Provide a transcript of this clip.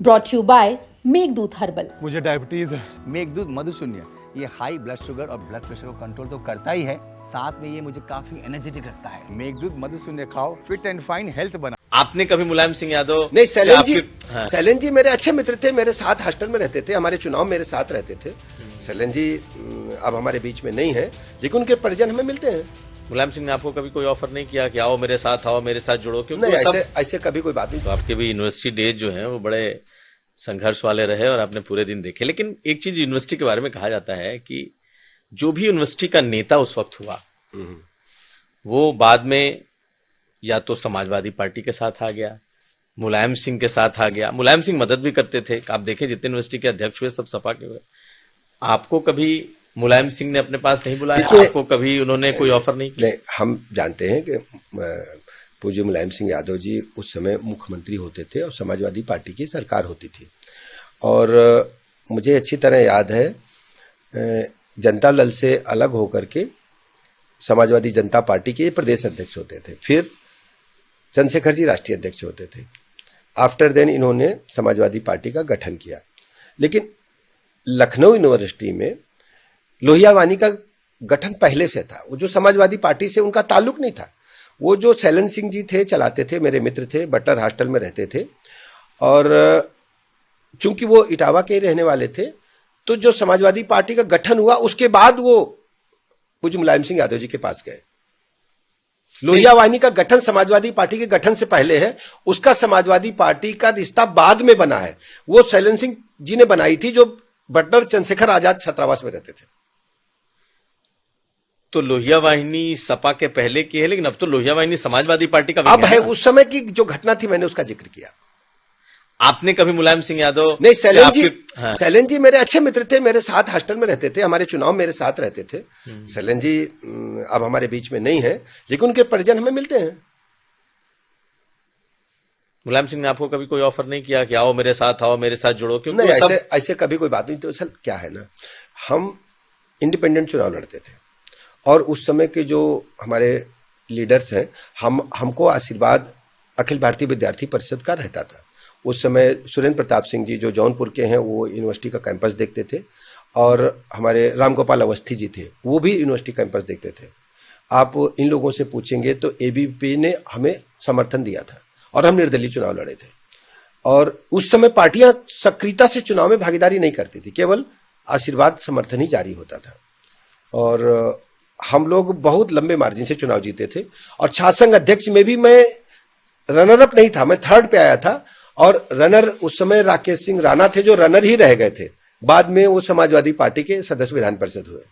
Brought you by Meghdoot herbal. मुझे diabetes है। मेघदूत मधुशून्य ये हाई ब्लड शुगर और ब्लड प्रेशर को कंट्रोल तो करता ही है, साथ में ये मुझे काफी एनर्जेटिक रखता है। मेघदूत मधुशून्य खाओ, फिट एंड फाइन हेल्थ बना। आपने कभी मुलायम सिंह यादव नहीं, सैलन जी, हाँ। सैलन जी मेरे अच्छे मित्र थे, मेरे साथ हॉस्टल में रहते थे, हमारे चुनाव मेरे साथ रहते थे। सैलन जी अब हमारे बीच में नहीं है, लेकिन उनके परिजन हमें मिलते हैं। मुलायम सिंह ने आपको कभी कोई ऑफर नहीं किया कि आओ मेरे साथ जुड़ो? क्योंकि नहीं, ऐसे कभी कोई बात नहीं। तो आपके भी यूनिवर्सिटी डेज जो हैं वो बड़े संघर्ष वाले रहे और आपने पूरे दिन देखे। लेकिन एक चीज यूनिवर्सिटी के बारे में कहा जाता है कि जो भी यूनिवर्सिटी का नेता उस वक्त हुआ वो बाद में या तो समाजवादी पार्टी के साथ आ गया, मुलायम सिंह के साथ आ गया। मुलायम सिंह मदद भी करते थे, आप देखें जितने यूनिवर्सिटी के अध्यक्ष हुए सब सपा के हुए। आपको कभी मुलायम सिंह ने अपने पास नहीं बुलाया? आपको कभी उन्होंने कोई ऑफर नहीं किया? नहीं, हम जानते हैं कि पूज्य मुलायम सिंह यादव जी उस समय मुख्यमंत्री होते थे और समाजवादी पार्टी की सरकार होती थी। और मुझे अच्छी तरह याद है जनता दल से अलग होकर के समाजवादी जनता पार्टी के प्रदेश अध्यक्ष होते थे, फिर चंद्रशेखर जी राष्ट्रीय अध्यक्ष होते थे। आफ्टर देन इन्होंने समाजवादी पार्टी का गठन किया। लेकिन लखनऊ यूनिवर्सिटी में लोहिया वानी का गठन पहले से था। वो जो समाजवादी पार्टी से उनका ताल्लुक नहीं था। वो जो सैलन सिंह जी थे चलाते थे, मेरे मित्र थे, बटलर हॉस्टल में रहते थे। और चूंकि वो इटावा के रहने वाले थे, तो जो समाजवादी पार्टी का गठन हुआ उसके बाद वो पूज्य मुलायम सिंह यादव जी के पास गए। लोहिया वानी का गठन समाजवादी पार्टी के गठन से पहले है, उसका समाजवादी पार्टी का रिश्ता बाद में बना है। वो सैलन सिंह जी ने बनाई थी, जो बटलर चंद्रशेखर आजाद छात्रावास में रहते थे। तो लोहिया वाहिनी सपा के पहले की है, लेकिन अब तो लोहिया वाहिनी समाजवादी पार्टी का अब है। उस समय की जो घटना थी मैंने उसका जिक्र किया। आपने कभी मुलायम सिंह यादव? नहीं, सैलन जी, हाँ। सैलन जी मेरे अच्छे मित्र थे, मेरे साथ हॉस्टल में रहते थे, हमारे चुनाव मेरे साथ रहते थे। सैलन जी अब हमारे बीच में नहीं है, लेकिन उनके परिजन हमें मिलते हैं। मुलायम सिंह ने आपको कभी कोई ऑफर नहीं किया कि आओ मेरे साथ जुड़ो? क्योंकि नहीं, ऐसे कभी कोई बात नहीं। तो सर क्या है ना, हम इंडिपेंडेंट चुनाव लड़ते थे और उस समय के जो हमारे लीडर्स हैं, हमको आशीर्वाद अखिल भारतीय विद्यार्थी परिषद का रहता था। उस समय सुरेंद्र प्रताप सिंह जी जो जौनपुर के हैं, वो यूनिवर्सिटी का कैंपस देखते थे। और हमारे राम गोपाल अवस्थी जी थे, वो भी यूनिवर्सिटी कैंपस देखते थे। आप इन लोगों से पूछेंगे तो एबीवीपी ने हमें समर्थन दिया था और हम निर्दलीय चुनाव लड़े थे। और उस समय पार्टियां सक्रियता से चुनाव में भागीदारी नहीं करती थी, केवल आशीर्वाद समर्थन ही जारी होता था। और हम लोग बहुत लंबे मार्जिन से चुनाव जीते थे। और छात्र संघ अध्यक्ष में भी मैं रनर अप नहीं था, मैं थर्ड पे आया था। और रनर उस समय राकेश सिंह राणा थे, जो रनर ही रह गए थे। बाद में वो समाजवादी पार्टी के सदस्य विधान परिषद हुए।